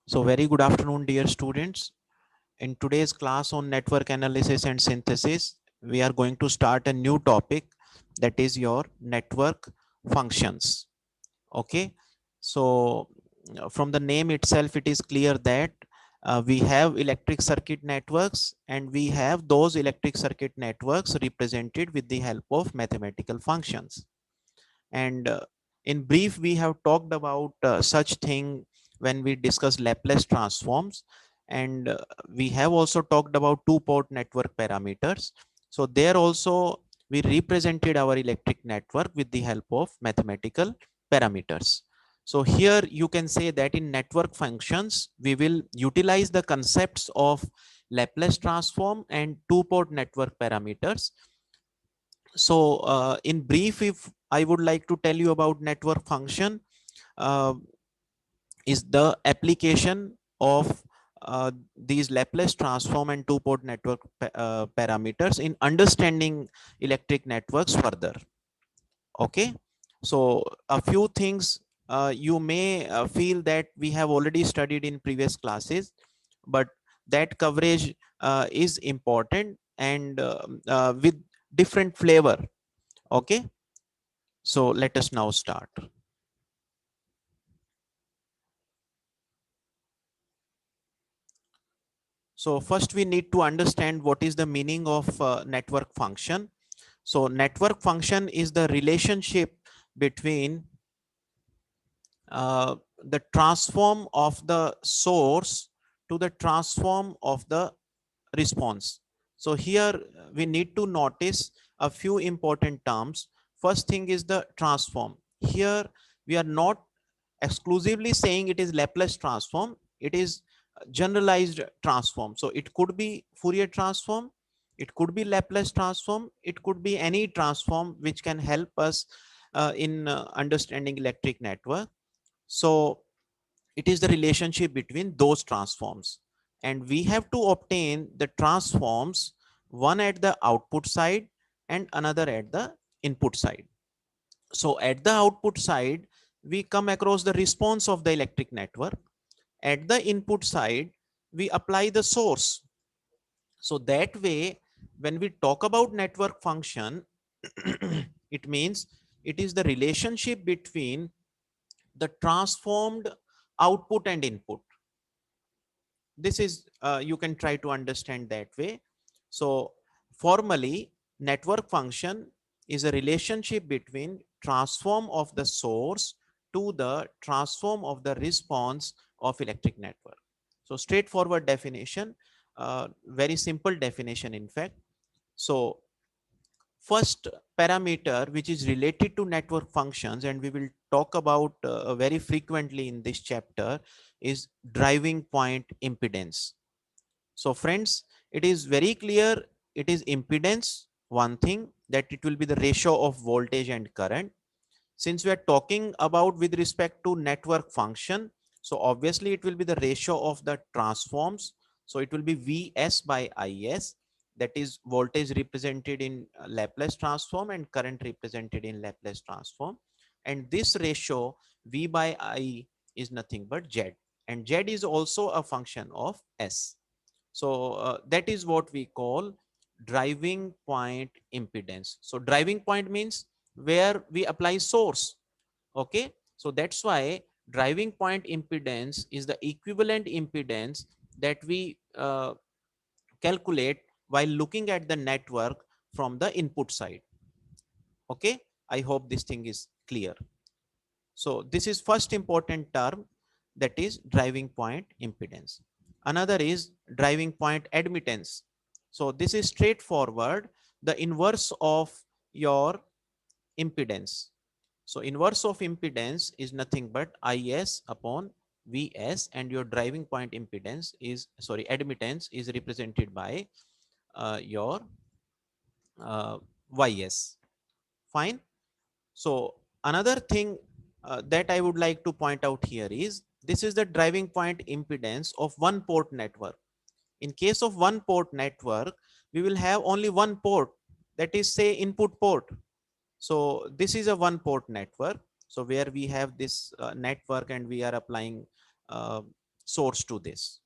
So very good afternoon, dear students. In today's class on network analysis and synthesis, we are going to start a new topic, that is your network functions. Okay. So from the name itself, it is clear that we have electric circuit networks, and we have those electric circuit networks represented with the help of mathematical functions. And in brief, we have talked about such thing when we discuss Laplace transforms, and we have also talked about two-port network parameters. So there also we represented our electric network with the help of mathematical parameters. So here you can say that in network functions, we will utilize the concepts of Laplace transform and two-port network parameters. So in brief, if I would like to tell you about network function, uh, is the application of these Laplace transform and two-port network parameters in understanding electric networks further. Okay, so a few things you may feel that we have already studied in previous classes, but that coverage is important and with different flavor. Okay, so let us now start. So first we need to understand what is the meaning of network function. So network function is the relationship between the transform of the source to the transform of the response. So here we need to notice a few important terms. First thing is the transform. Here we are not exclusively saying it is Laplace transform, it is generalized transform. So it could be Fourier transform, it could be Laplace transform, it could be any transform which can help us in understanding electric network. So it is the relationship between those transforms, and we have to obtain the transforms, one at the output side and another at the input side. So at the output side, we come across the response of the electric network. At the input side, we apply the source. So that way, when we talk about network function, it means it is the relationship between the transformed output and input. This is, you can try to understand that way. So formally, network function is a relationship between transform of the source to the transform of the response of electric network. So straightforward definition, very simple definition in fact. So first parameter which is related to network functions, and we will talk about very frequently in this chapter, is driving point impedance. So friends, it is very clear, it is impedance, one thing, that it will be the ratio of voltage and current. Since we are talking about with respect to network function, so obviously it will be the ratio of the transforms. So it will be Vs by Is, that is voltage represented in Laplace transform and current represented in Laplace transform. And this ratio V by I is nothing but Z, and Z is also a function of S. So that is what we call driving point impedance. So driving point means where we apply source. Okay, so that's why driving point impedance is the equivalent impedance that we calculate while looking at the network from the input side. Okay, I hope this thing is clear. So this is first important term, that is driving point impedance. Another is driving point admittance. So this is straightforward, the inverse of your impedance. So inverse of impedance is nothing but Is upon Vs, and your driving point impedance is, sorry, admittance is represented by your Ys. Fine. So another thing that I would like to point out here is, this is the driving point impedance of one port network. In case of one port network, we will have only one port, that is say input port. So this is a one port network. So where we have this network and we are applying source to this.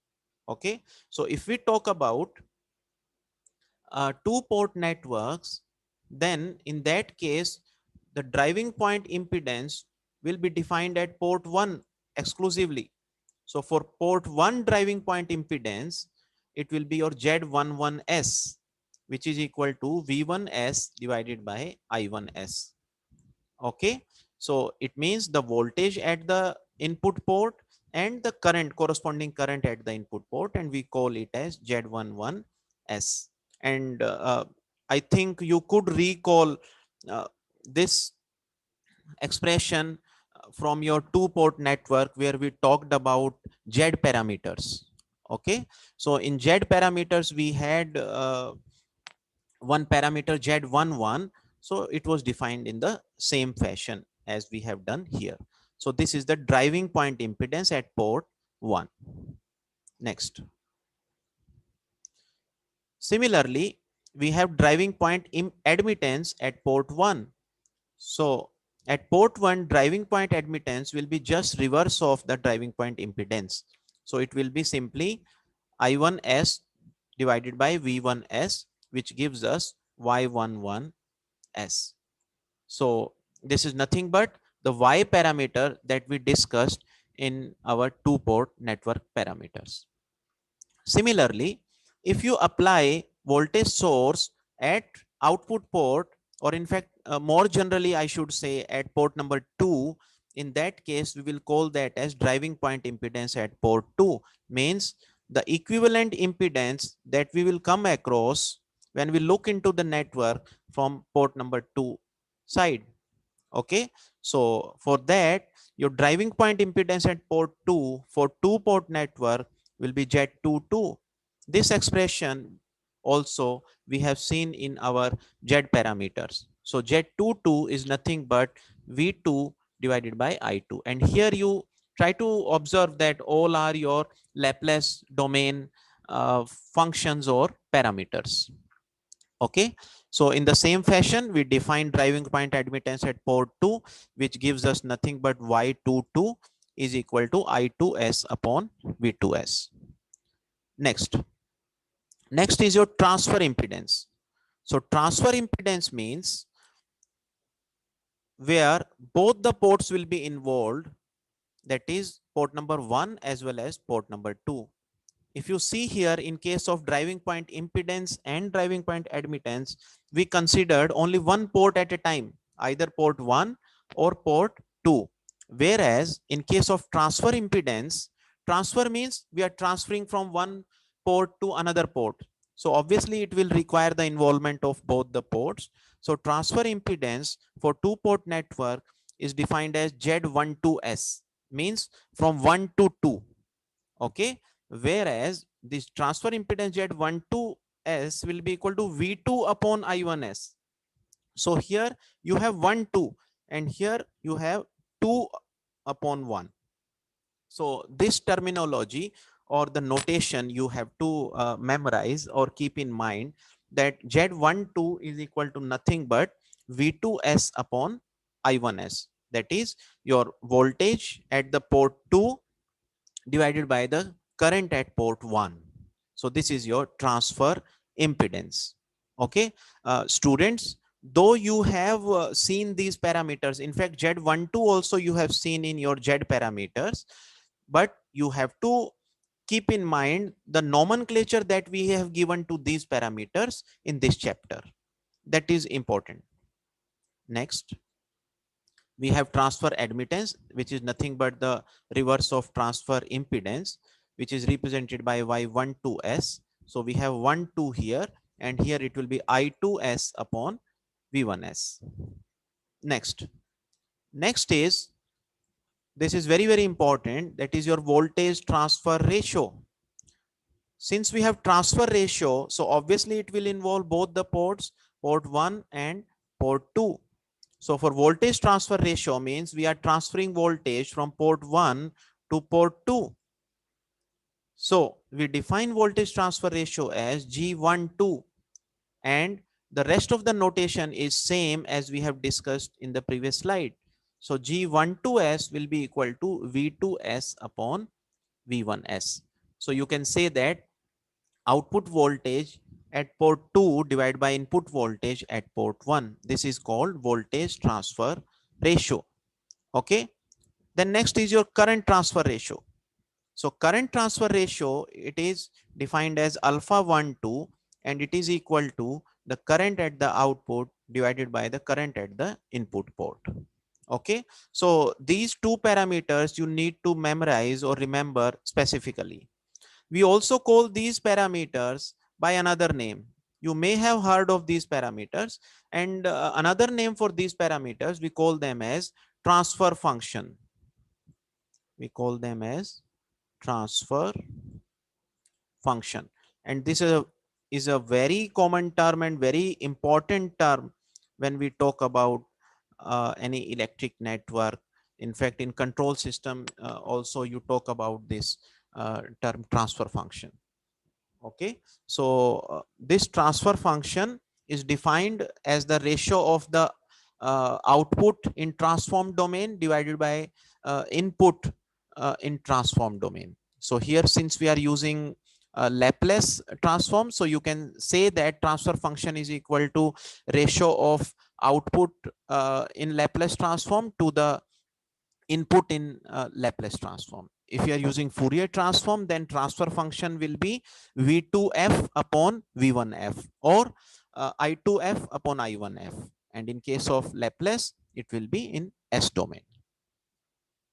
Okay, so if we talk about two port networks, then in that case, the driving point impedance will be defined at port 1 exclusively. So for port 1 driving point impedance, it will be your Z11S, which is equal to V1S divided by I1S. Okay, so it means the voltage at the input port and the current, corresponding current at the input port, and we call it as Z11S. And I think you could recall this expression from your two port network where we talked about Z parameters. Okay, so in Z parameters we had one parameter Z11, so it was defined in the same fashion as we have done here. So this is the driving point impedance at port 1. Next, similarly, we have driving point admittance at port 1. So at port 1, driving point admittance will be just reverse of the driving point impedance. So it will be simply I1S divided by V1S, which gives us Y11S. So this is nothing but the Y parameter that we discussed in our two port network parameters. Similarly, if you apply voltage source at output port, or in fact, more generally, I should say at port number 2, in that case, we will call that as driving point impedance at port 2, means the equivalent impedance that we will come across when we look into the network from port number 2 side. Okay, so for that, your driving point impedance at port 2 for two port network will be Z22. This expression also we have seen in our Z parameters. So Z22 is nothing but V2 divided by I2. And here you try to observe that all are your Laplace domain functions or parameters. Okay, so in the same fashion, we define driving point admittance at port 2, which gives us nothing but Y22 is equal to I2S upon V2S. Next is your transfer impedance. So transfer impedance means where both the ports will be involved, that is port number 1 as well as port number 2. If you see here, in case of driving point impedance and driving point admittance, we considered only one port at a time, either port 1 or port 2. Whereas in case of transfer impedance, transfer means we are transferring from one port to another port. So obviously it will require the involvement of both the ports. So transfer impedance for two port network is defined as Z12S, means from 1 to 2. Okay, whereas this transfer impedance Z12S will be equal to V2 upon I1S. So here you have 1 2 and here you have 2 upon 1. So this terminology or the notation you have to memorize or keep in mind, that Z12 is equal to nothing but V2S upon I1S. That is your voltage at the port 2 divided by the current at port 1. So this is your transfer impedance. Okay, students, though you have seen these parameters, in fact Z12 also you have seen in your Z parameters, but you have to keep in mind the nomenclature that we have given to these parameters in this chapter. That is important. Next, we have transfer admittance, which is nothing but the reverse of transfer impedance, which is represented by Y12S. So we have 1 2 here, and here it will be I2S upon V1S. Next is, this is very, very important, that is your voltage transfer ratio. Since we have transfer ratio, so obviously it will involve both the ports, port 1 and port 2. So for voltage transfer ratio means we are transferring voltage from port 1 to port 2. So we define voltage transfer ratio as G12, and the rest of the notation is same as we have discussed in the previous slide. So G12S will be equal to V2S upon V1S. So you can say that output voltage at port 2 divided by input voltage at port 1. This is called voltage transfer ratio. Okay. Then next is your current transfer ratio. So current transfer ratio, it is defined as alpha 1 2, and it is equal to the current at the output divided by the current at the input port. Okay. So these two parameters you need to memorize or remember specifically. We also call these parameters by another name. You may have heard of these parameters, and another name for these parameters, we call them as transfer function. We call them as transfer function. And this is a very common term and very important term when we talk about any electric network. In fact, in control system also you talk about this term transfer function. Okay. So this transfer function is defined as the ratio of the output in transform domain divided by input in transform domain. So here, since we are using Laplace transform, so you can say that transfer function is equal to ratio of output in Laplace transform to the input in Laplace transform. If you are using Fourier transform, then transfer function will be V2f upon V1f, or I2f upon I1f. And in case of Laplace, it will be in S domain.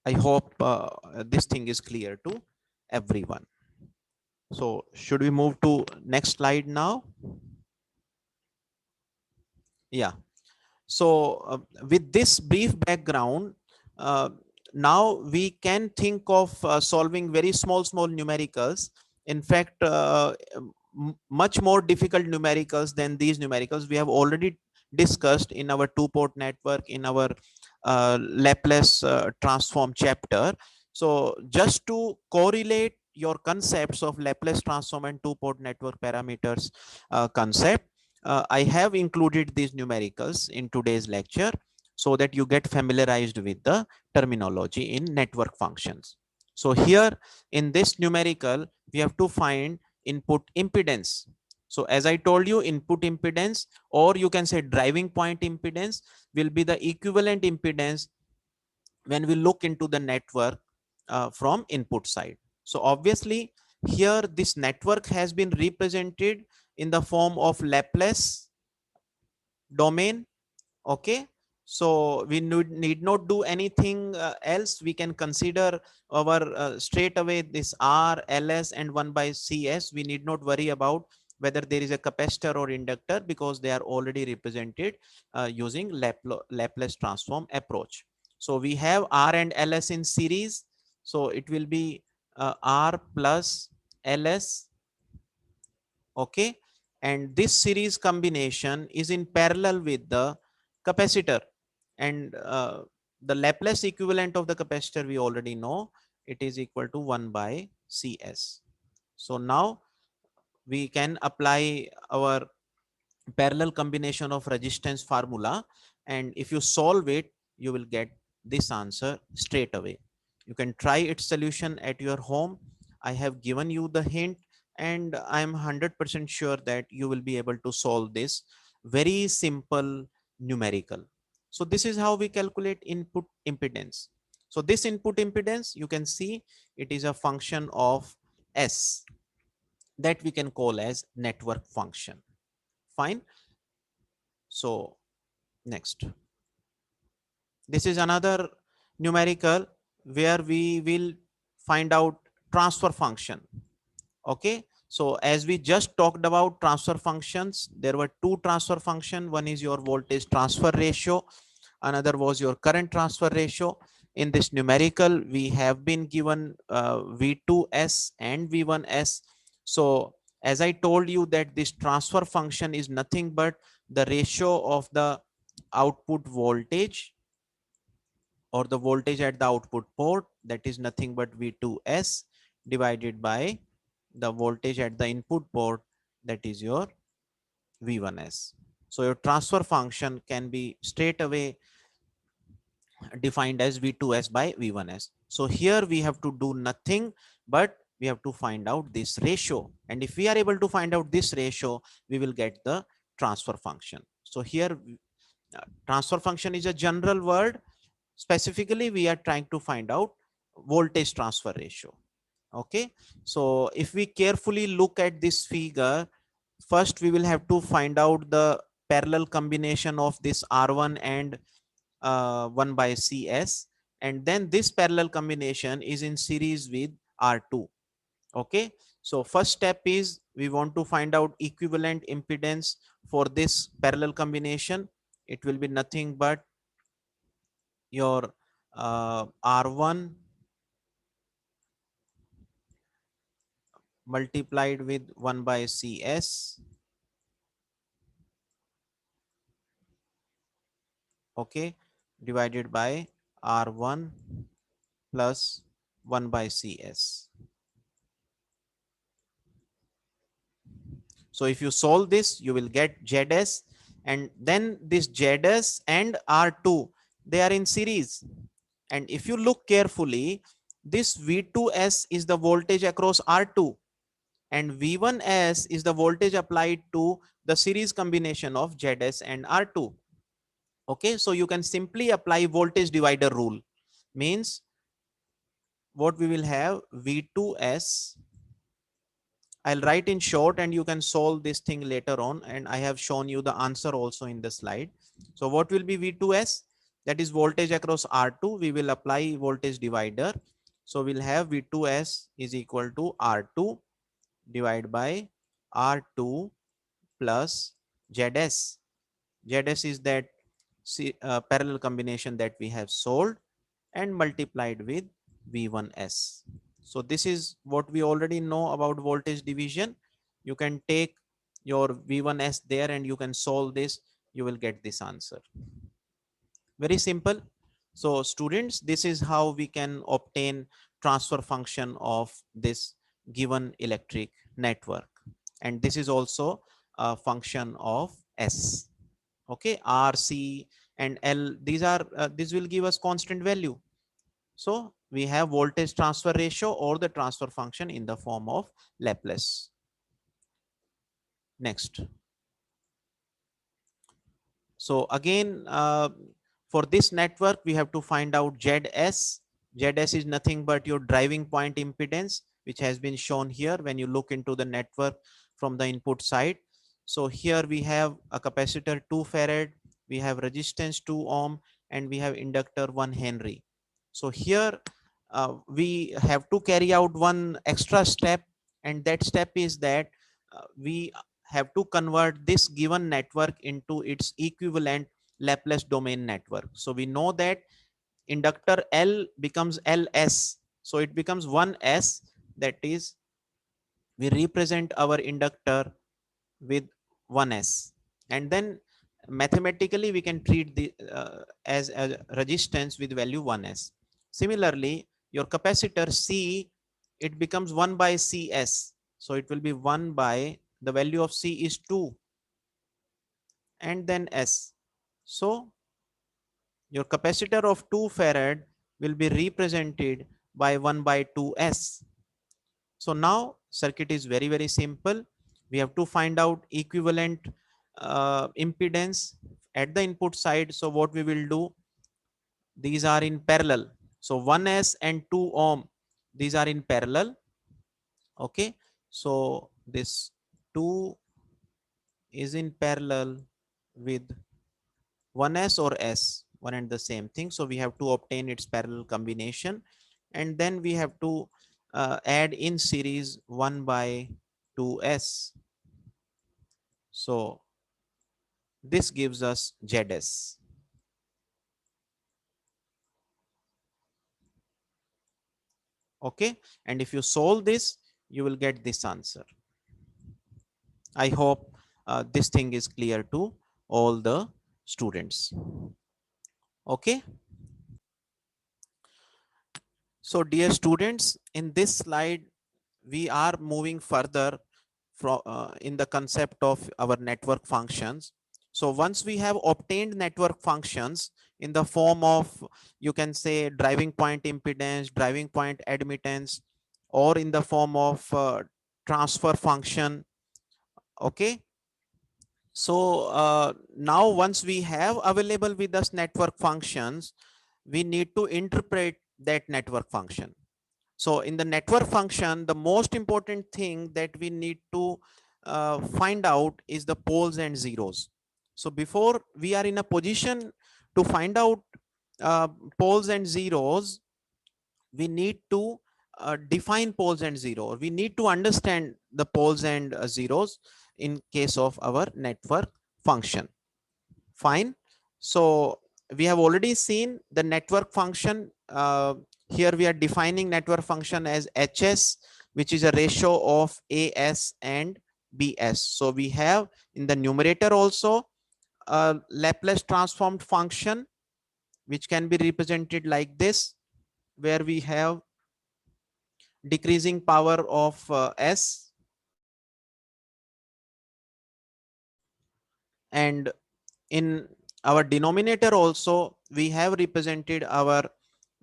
I hope this thing is clear to everyone. So should we move to next slide now? Yeah. So with this brief background, uh, now we can think of solving very small numericals. In fact, much more difficult numericals than these numericals we have already discussed in our two-port network, in our Laplace transform chapter. So just to correlate your concepts of Laplace transform and two-port network parameters concept, I have included these numericals in today's lecture so that you get familiarized with the terminology in network functions. So here in this numerical, we have to find input impedance. So as I told you, input impedance, or you can say driving point impedance, will be the equivalent impedance when we look into the network from input side. So obviously here this network has been represented in the form of Laplace domain. Okay. So we need not do anything else. We can consider our straight away this R, Ls and 1 by Cs. We need not worry about whether there is a capacitor or inductor, because they are already represented using Laplace transform approach. So we have R and Ls in series. So it will be R plus Ls. Okay. And this series combination is in parallel with the capacitor, and the Laplace equivalent of the capacitor we already know, it is equal to 1 by Cs. So now we can apply our parallel combination of resistance formula, and if you solve it, you will get this answer straight away. You can try its solution at your home. I have given you the hint, and I am 100% sure that you will be able to solve this very simple numerical. So this is how we calculate input impedance. So this input impedance, you can see it is a function of S, that we can call as network function. Fine. So next, this is another numerical where we will find out transfer function. Okay. So as we just talked about transfer functions, there were two transfer function. One is your voltage transfer ratio, another was your current transfer ratio. In this numerical, we have been given V2S and V1S. So as I told you that this transfer function is nothing but the ratio of the output voltage, or the voltage at the output port, that is nothing but V2S, divided by the voltage at the input port, that is your V1S. So your transfer function can be straight away defined as V2S by V1S. So here we have to do nothing, but we have to find out this ratio. And if we are able to find out this ratio, we will get the transfer function. So here transfer function is a general word. Specifically, we are trying to find out voltage transfer ratio. Okay. So if we carefully look at this figure, first we will have to find out the parallel combination of this R1 and 1 by CS, and then this parallel combination is in series with R2. Okay, so first step is we want to find out equivalent impedance for this parallel combination. It will be nothing but your R1 multiplied with 1 by CS. Okay, divided by R1 plus 1 by CS. So if you solve this, you will get ZS, and then this ZS and R2, they are in series. And if you look carefully, this V2S is the voltage across R2, and V1S is the voltage applied to the series combination of ZS and R2. Okay, so you can simply apply voltage divider rule. Means what we will have, V2S, I'll write in short and you can solve this thing later on, and I have shown you the answer also in the slide. So what will be V2S? That is voltage across R2. We will apply voltage divider. So we'll have V2S is equal to R2 divided by R2 plus ZS. ZS is that parallel combination that we have solved, and multiplied with V1S. So this is what we already know about voltage division. You can take your V1S there and you can solve this. You will get this answer. Very simple. So students, this is how we can obtain transfer function of this given electric network. And this is also a function of S. Okay, R, C and L, these are this will give us constant value. So we have voltage transfer ratio or the transfer function in the form of Laplace. Next. So again, for this network, we have to find out ZS. ZS is nothing but your driving point impedance, which has been shown here when you look into the network from the input side. So here we have a capacitor 2 farad, we have resistance 2 ohm, and we have inductor 1 Henry. So here we have to carry out one extra step, and that step is that we have to convert this given network into its equivalent Laplace domain network. So we know that inductor L becomes LS. So it becomes 1S, that is we represent our inductor with 1S, and then mathematically we can treat the as a resistance with value 1S. Similarly, your capacitor C, it becomes 1 by CS. So it will be 1 by, the value of C is 2, and then S. So your capacitor of 2 farad will be represented by 1 by 2S. So now circuit is very, very simple. We have to find out equivalent impedance at the input side. So what we will do, these are in parallel. So 1S and 2 ohm, these are in parallel. Okay. So this 2 is in parallel with 1S or S, one and the same thing. So we have to obtain its parallel combination, and then we have to add in series 1 by 2S. So this gives us ZS. Okay, and if you solve this, you will get this answer. I hope this thing is clear to all the students. Okay. So dear students, in this slide, we are moving further from in the concept of our network functions. So once we have obtained network functions in the form of, you can say, driving point impedance, driving point admittance, or in the form of transfer function. Okay. So now once we have available with us network functions, we need to interpret that network function. So in the network function, the most important thing that we need to find out is the poles and zeros. So before we are in a position to find out uh, poles and zeros, we need to define poles and zeros. We need to understand the poles and zeros in case of our network function. Fine. So we have already seen the network function. Here we are defining network function as HS, which is a ratio of AS and BS. So we have in the numerator also a Laplace transformed function, which can be represented like this, where we have decreasing power of S, and in our denominator also we have represented our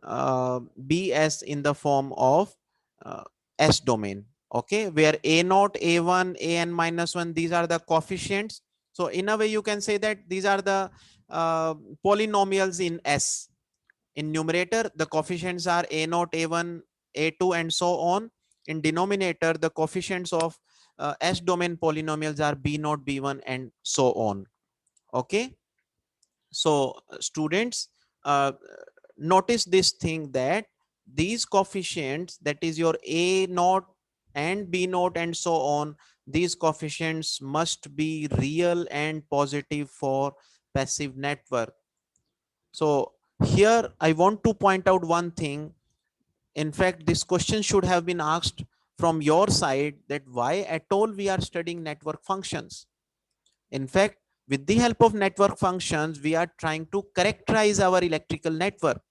BS in the form of uh, S domain. Okay, where A naught, A1, AN minus 1, these are the coefficients. So in a way you can say that these are the polynomials in S. In numerator, the coefficients are A naught, A1, A2, and so on. In denominator, the coefficients of S domain polynomials are B naught, B1, and so on. Okay. So students, notice this thing, that these coefficients, that is your A naught and B naught and so on, these coefficients must be real and positive for passive network. So here I want to point out one thing. In fact, this question should have been asked from your side, that why at all we are studying network functions. In fact, with the help of network functions, we are trying to characterize our electrical network.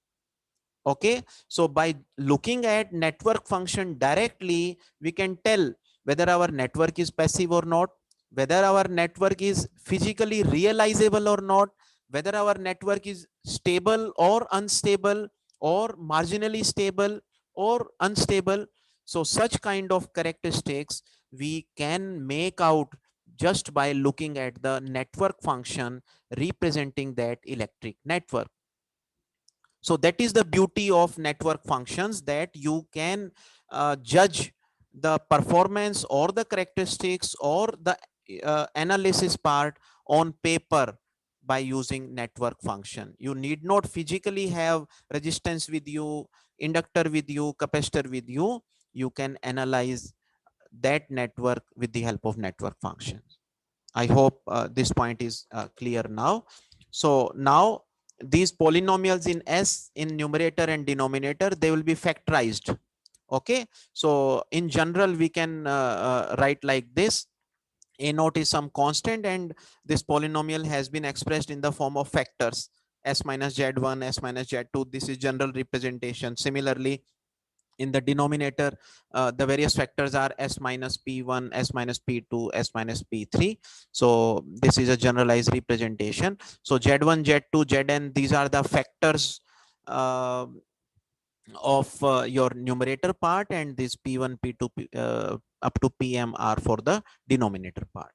Okay, so by looking at network function directly, we can tell whether our network is passive or not, whether our network is physically realizable or not, whether our network is stable or unstable, or marginally stable or unstable. So such kind of characteristics we can make out just by looking at the network function representing that electric network. So that is the beauty of network functions, that you can judge the performance or the characteristics or the analysis part on paper by using network function. You need not physically have resistance with you, inductor with you, capacitor with you. You can analyze that network with the help of network functions. I hope this point is clear now. So now these polynomials in S, in numerator and denominator, they will be factorized. Okay. So in general, we can write like this. A naught is some constant, and this polynomial has been expressed in the form of factors. S minus Z1, S minus Z2. This is general representation. Similarly, in the denominator, the various factors are S minus P1, S minus P2, S minus P3. So this is a generalized representation. So Z1, Z2, Zn, these are the factors uh, of your numerator part, and this P1, P2, up to Pm are for the denominator part.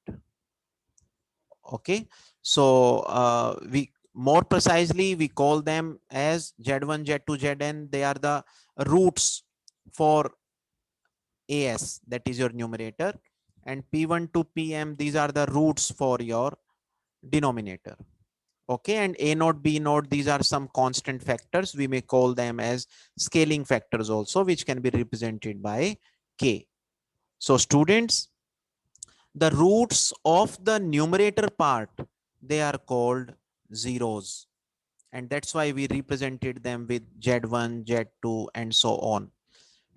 Okay. So we more precisely, we call them as Z1, Z2, Zn. They are the roots for AS, that is your numerator, and P1 to PM, these are the roots for your denominator. Okay, and A naught, B naught, these are some constant factors. We may call them as scaling factors also, which can be represented by K. So students, the roots of the numerator part, they are called zeros. And that's why we represented them with Z1, Z2, and so on.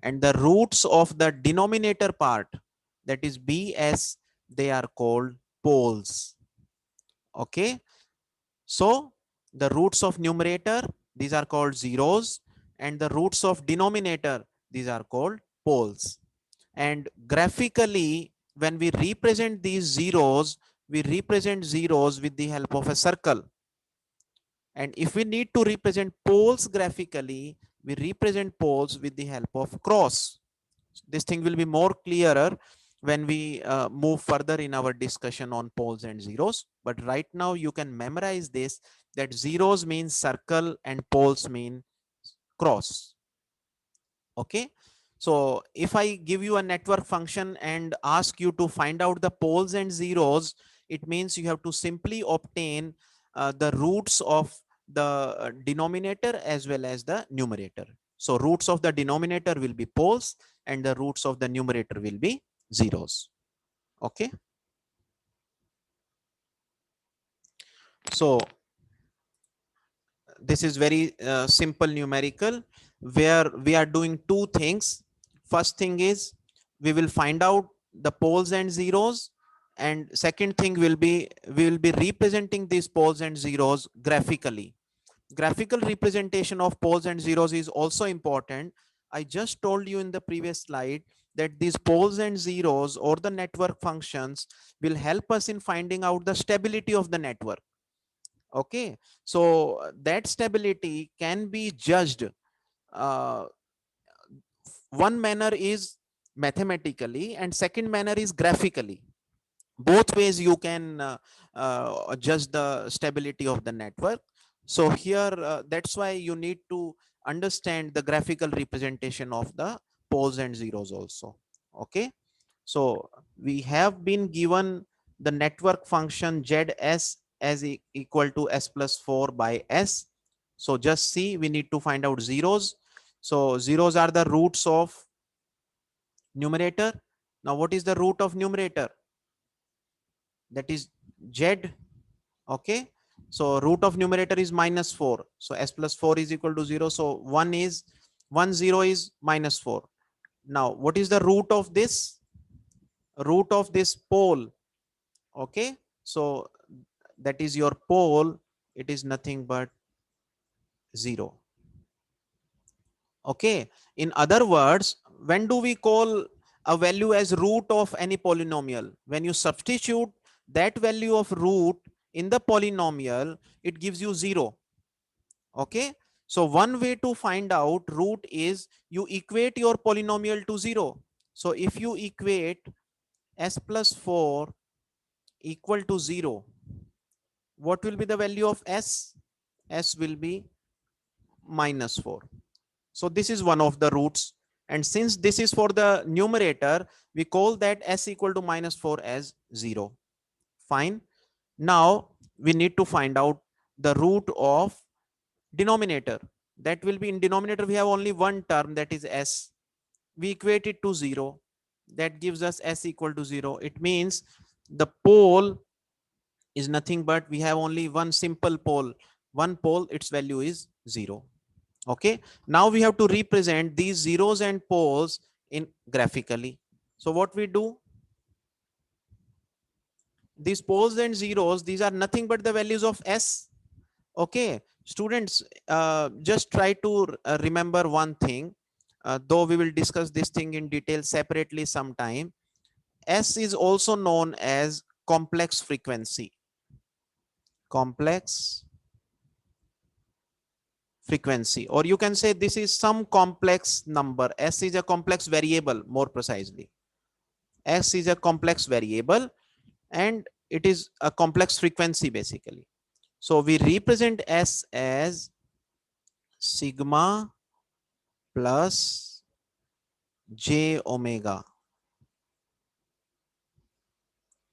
And the roots of the denominator part, that is BS, they are called poles. Okay. So the roots of numerator, these are called zeros, and the roots of denominator, these are called poles. And graphically, when we represent these zeros, we represent zeros with the help of a circle. And if we need to represent poles graphically, we represent poles with the help of cross. This thing will be more clearer when we move further in our discussion on poles and zeros. But right now you can memorize this, that zeros means circle and poles mean cross. Okay. So if I give you a network function and ask you to find out the poles and zeros, it means you have to simply obtain the roots of the denominator as well as the numerator. So roots of the denominator will be poles and the roots of the numerator will be zeros. Okay. So this is very simple numerical where we are doing two things. First thing is we will find out the poles and zeros, and second thing will be we will be representing these poles and zeros graphically. Graphical representation of poles and zeros is also important. I just told you in the previous slide that these poles and zeros or the network functions will help us in finding out the stability of the network. Okay, so that stability can be judged. uh, One manner is mathematically and second manner is graphically. Both ways you can judge the stability of the network. So here that's why you need to understand the graphical representation of the poles and zeros also. Okay, so we have been given the network function zs as equal to s plus 4 by s. So just see, we need to find out zeros. So zeros are the roots of numerator. Now what is the root of numerator? That is z. Okay, so root of numerator is minus 4. So s plus 4 is equal to 0. So 1 0 is minus 4. Now what is the root of this? Root of this pole. Okay, so that is your pole. It is nothing but 0. Okay, in other words, when do we call a value as root of any polynomial? When you substitute that value of root in the polynomial, it gives you 0. Okay, so one way to find out root is you equate your polynomial to 0. So if you equate s plus 4 equal to 0, what will be the value of s? S will be minus 4. So this is one of the roots. And since this is for the numerator, we call that s equal to minus 4 as 0. Fine. Now we need to find out the root of denominator. That will be, in denominator we have only one term, that is s. We equate it to 0. That gives us s equal to 0. It means the pole is nothing but, we have only one simple pole. One pole, its value is 0. Okay, now we have to represent these zeros and poles in graphically. So what we do, these poles and zeros, these are nothing but the values of s. Okay, students, just try to remember one thing, though we will discuss this thing in detail separately sometime. S is also known as complex frequency. Complex frequency, or you can say this is some complex number. S is a complex variable, more precisely. S is a complex variable and it is a complex frequency basically. So we represent S as sigma plus j omega.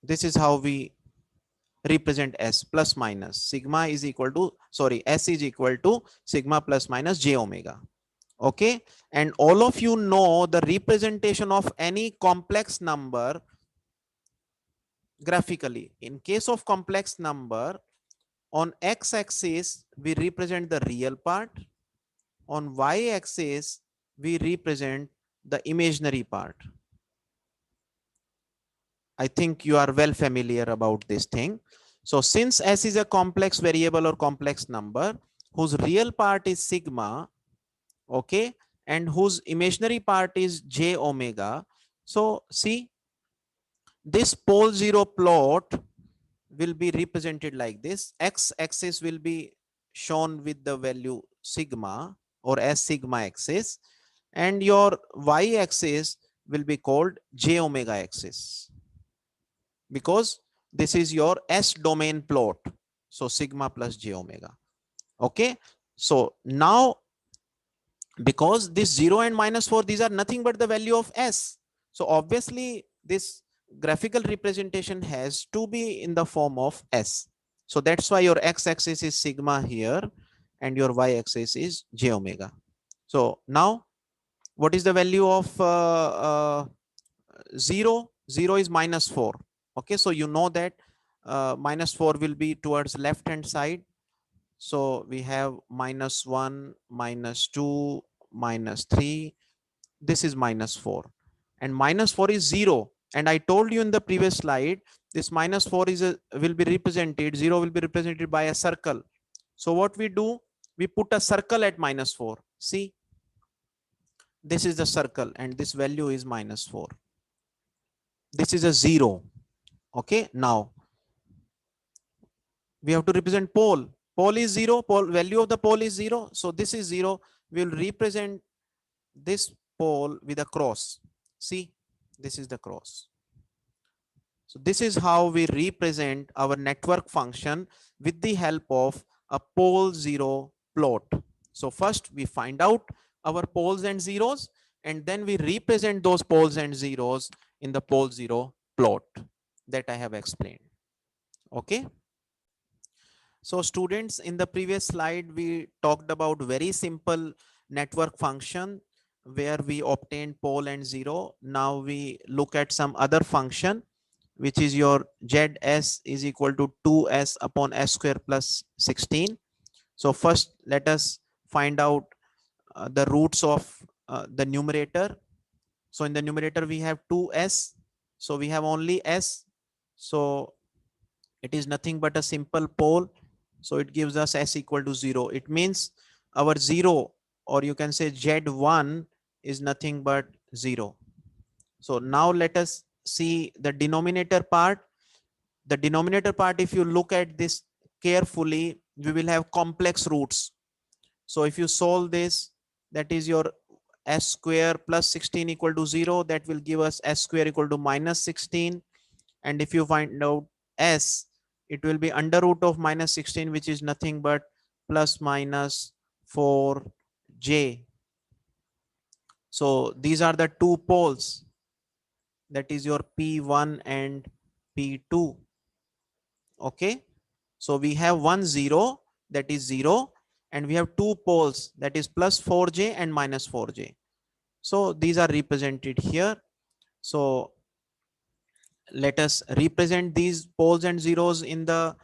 This is how we represent S, plus minus. Sigma is equal to, sorry, S is equal to sigma plus minus j omega. Okay, and all of you know the representation of any complex number graphically. In case of complex number, on x-axis we represent the real part, on y-axis we represent the imaginary part. I think you are well familiar about this thing. So since s is a complex variable or complex number whose real part is sigma, okay, and whose imaginary part is j omega, so see this pole zero plot will be represented like this. X axis will be shown with the value sigma or as sigma axis, and your y axis will be called j omega axis, because this is your S domain plot. So sigma plus j omega. Okay. So now, because this 0 and -4, these are nothing but the value of S. So obviously this graphical representation has to be in the form of S. So that's why your X axis is sigma here and your Y axis is j omega. So now what is the value of 0? 0 is -4. Okay. So you know that -4 will be towards left hand side. So we have -1, -2, -3. This is -4, and -4 is 0. And I told you in the previous slide, this -4 is will be represented, 0 will be represented by a circle. So what we do, we put a circle at -4. See, this is the circle and this value is -4. This is a 0. Okay. Now we have to represent pole. Pole is 0. Pole value of the pole is 0. So this is 0. We will represent this pole with a cross. See, this is the cross. So this is how we represent our network function with the help of a pole zero plot. So first we find out our poles and zeros, and then we represent those poles and zeros in the pole zero plot that I have explained. Okay. So students, in the previous slide, we talked about very simple network function where we obtained pole and zero. Now we look at some other function, which is your ZS is equal to 2S upon S square plus 16. So first let us find out the roots of the numerator. So in the numerator we have 2S. So we have only S. So it is nothing but a simple pole. So it gives us S equal to 0. It means our 0, or you can say Z1, is nothing but 0. So now let us see the denominator part. The denominator part, if you look at this carefully, we will have complex roots. So if you solve this, that is your S square plus 16 equal to 0. That will give us S square equal to -16. And if you find out S, it will be under root of -16, which is nothing but plus minus 4j. So these are the two poles, that is your P1 and P2. Okay. So we have 1 0, that is 0, and we have two poles, that is plus 4j and minus 4j. So these are represented here. So let us represent these poles and zeros in the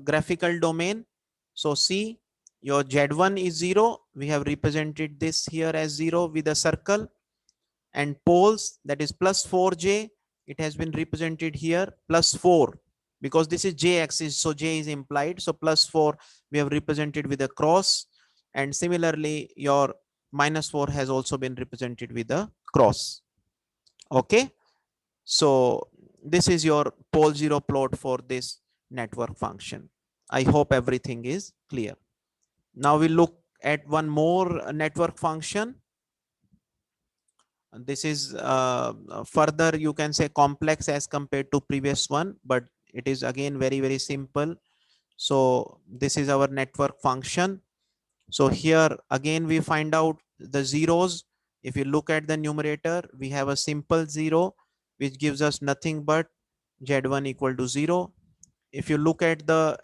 graphical domain. So see, your Z1 is 0. We have represented this here as 0 with a circle, and poles, that is plus 4j, it has been represented here plus 4, because this is j axis, so j is implied. So plus 4 we have represented with a cross, and similarly your -4 has also been represented with a cross. Okay. So this is your pole zero plot for this network function. I hope everything is clear. Now we look at one more network function. This is further, you can say, complex as compared to previous one, but it is again very simple. So this is our network function. So here again we find out the zeros. If you look at the numerator, we have a simple 0 which gives us nothing but Z1 equal to 0. If you look at the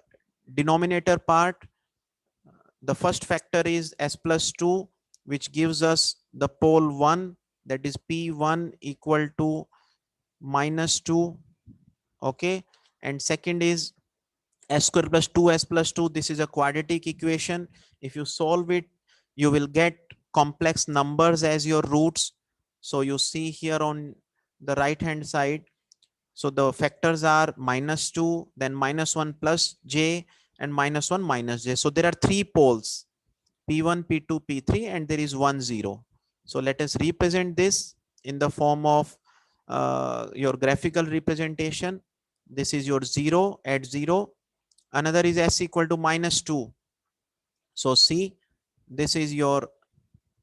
denominator part, the first factor is S plus 2, which gives us the pole 1, that is P1 equal to -2. Okay. And second is S square plus 2S plus 2. This is a quadratic equation. If you solve it, you will get complex numbers as your roots. So you see here on the right hand side, so the factors are -2, then -1 plus j, and -1 minus j. So there are three poles, P1, P2, P3, and there is 1 0. So let us represent this in the form of your graphical representation. This is your 0 at 0. Another is s equal to -2. So see, this is your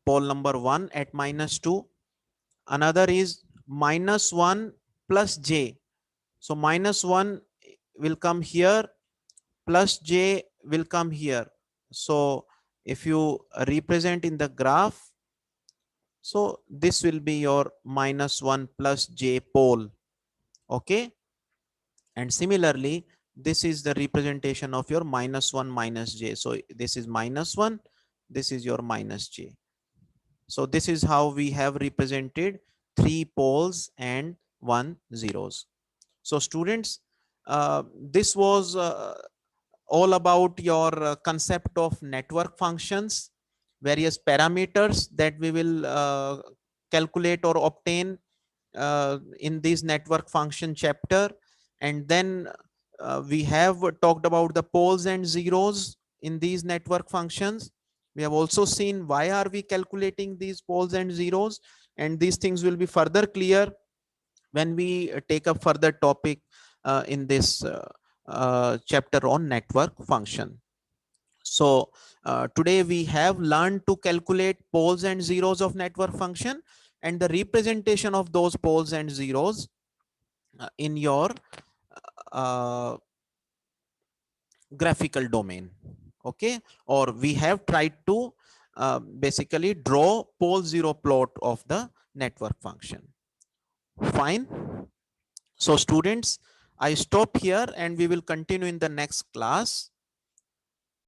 pole number 1 at -2. Another is -1 plus j. So -1 will come here, plus j will come here. So if you represent in the graph, so this will be your -1 plus j pole. Okay. And similarly, this is the representation of your -1 minus j. So this is -1, this is your minus j. So this is how we have represented 3 poles and 1 zeros. So students, this was all about your concept of network functions, various parameters that we will calculate or obtain in this network function chapter. And then we have talked about the poles and zeros in these network functions. We have also seen why are we calculating these poles and zeros, and these things will be further clear when we take up further topic in this chapter on network function. So today we have learned to calculate poles and zeros of network function and the representation of those poles and zeros in your uh, graphical domain. Okay, or we have tried to basically draw pole zero plot of the network function. Fine. So students, I stop here and we will continue in the next class.